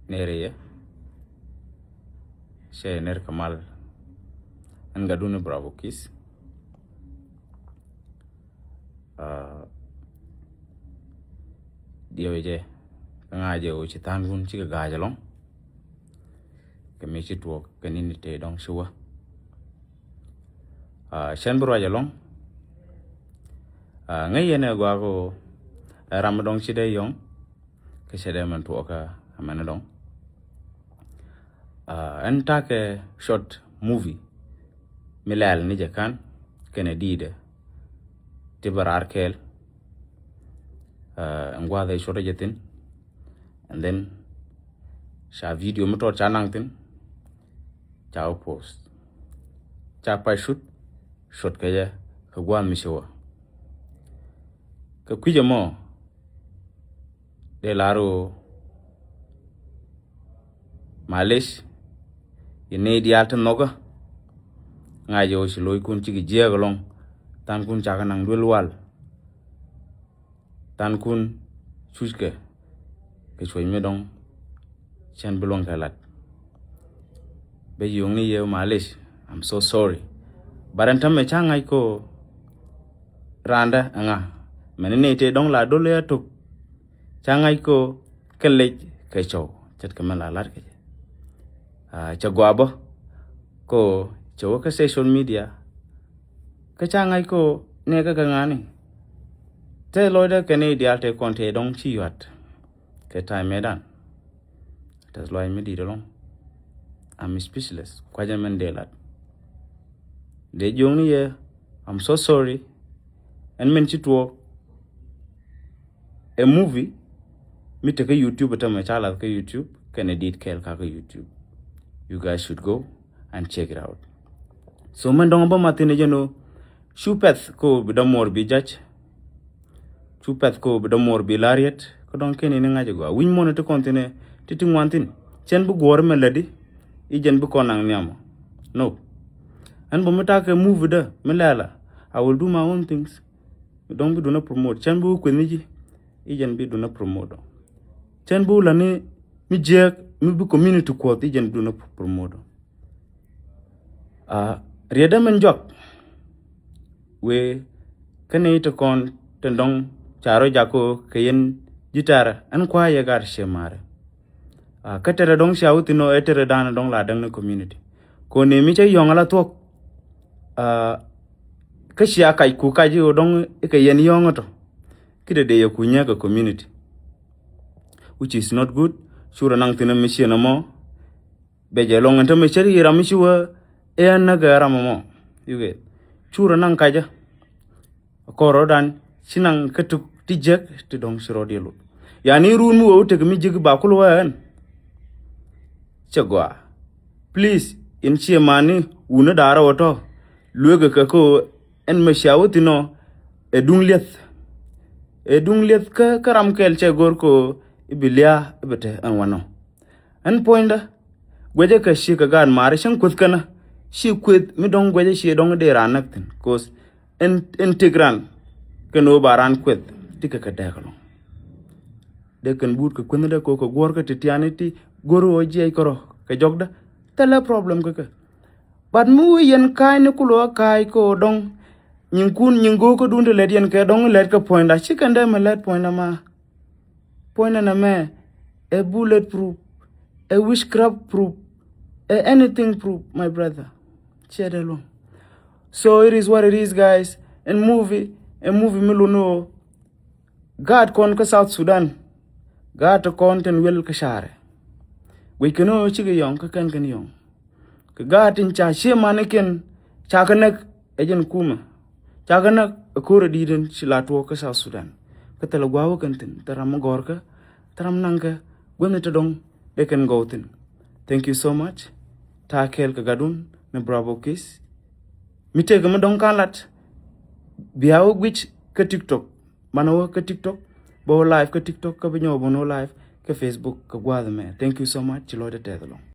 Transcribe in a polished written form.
nereye she ner kamal an gaduna bravo kis dioje ngaje o chitan gun chi ga jalong ke me chi tuo ke ni te dong shuwa shen bro jalong ngai yene gwa ko ramadong chi de yong ke shede man tuo ka amana dong an ta ke short movie milal ni jakan kene dide tibar arkel ngwa de short jetin and then sha video motor chanang tin chao post cha pa shoot ke ya ko gwan mi showa ko kuje mo de laro malish ine dialta noga ngajo si loy kun ci gi jegalong tan kun chaka nang dulwal tan kun chuske ke choy me dong chen belong kalat be yong ni ye malish I'm so sorry barantam me changai ko randa anga menene te dong la dole tok changai ko kelle ke chow chat kamala lar ke chagwabo ko chow ka social media ka changai ko ne ka ngani te loida kene dial te konte dong chi wat ke time medan tas loy me di dolong I'm speechless kwaja men delat de jong ye I'm so sorry and men chitwo a movie me take a YouTube ta me chala ka YouTube can edit kel ka YouTube you guys should go and check it out so man dong ba matine jeno shupeth ko bidamor bi judge shupeth ko bidamor bi lariat ko don kene ni ngaje go win mo to kontine titi wantin chen bu gor meladi ijen bu konang nyamo no and bo meta ke move da melala I will do my own things don't be do not promote chen bu kweniji ijen bi do not promote chen bu la ni mi je mi bu community ko ijen do not promote rieda men jok we kane to kon tendong charo jako kayen gitara an kwa ye gar shemare katere dong shauti no etere dana dong la dang community ko ne mi che yongala tok ka shia kai ku ka ji dong ke yen yongoto kide de yakunya ka community which is not good sura nang tinam mi shena mo be je long anta mi cheri ram shiwa e na ga ram mo yuge sura nang kaja ko rodan sinang ketuk tijek ti dong shiro dielu yani runu o te mi jig ba kulwan chagwa please in chi mani una dara woto luega ka ko en me shawti no e dung liet ka karam kel che gor ko ibilia bete an wano an poinda gweje ka shi ka gan mare shan kutkana shi kwet mi dong gweje shi dong de ranaktin cause integran keno baran kwet tika ka dekalo de kan but ka kunde ko gor ka titianity goro oji ay koro ka jogda tele problem ka but mu yen kai ne kulo kai ko dong nyinkun nyingo ko dunde let yen ka dong let ka point a chikande me let point ma point na me a bulletproof a witchcraft proof anything proof my brother share along so it is what it is guys and movie miluno God kon ka South Sudan God kon ten wel ka share we keno chige yong ka kan yong ka God in cha she maneken cha kanak ejen kuma cha kanak ko rediden silato ka South Sudan ka talagwawo kantin taram gorka taram nangka gwamnati dong they can go tin thank you so much ta kel ka gadun na bravo kiss mi te gama dong kalat biawo gwich ka TikTok manawo ka TikTok bo live ka TikTok ka binyo bo no live ka Facebook ka gwada me thank you so much chilo de tedlo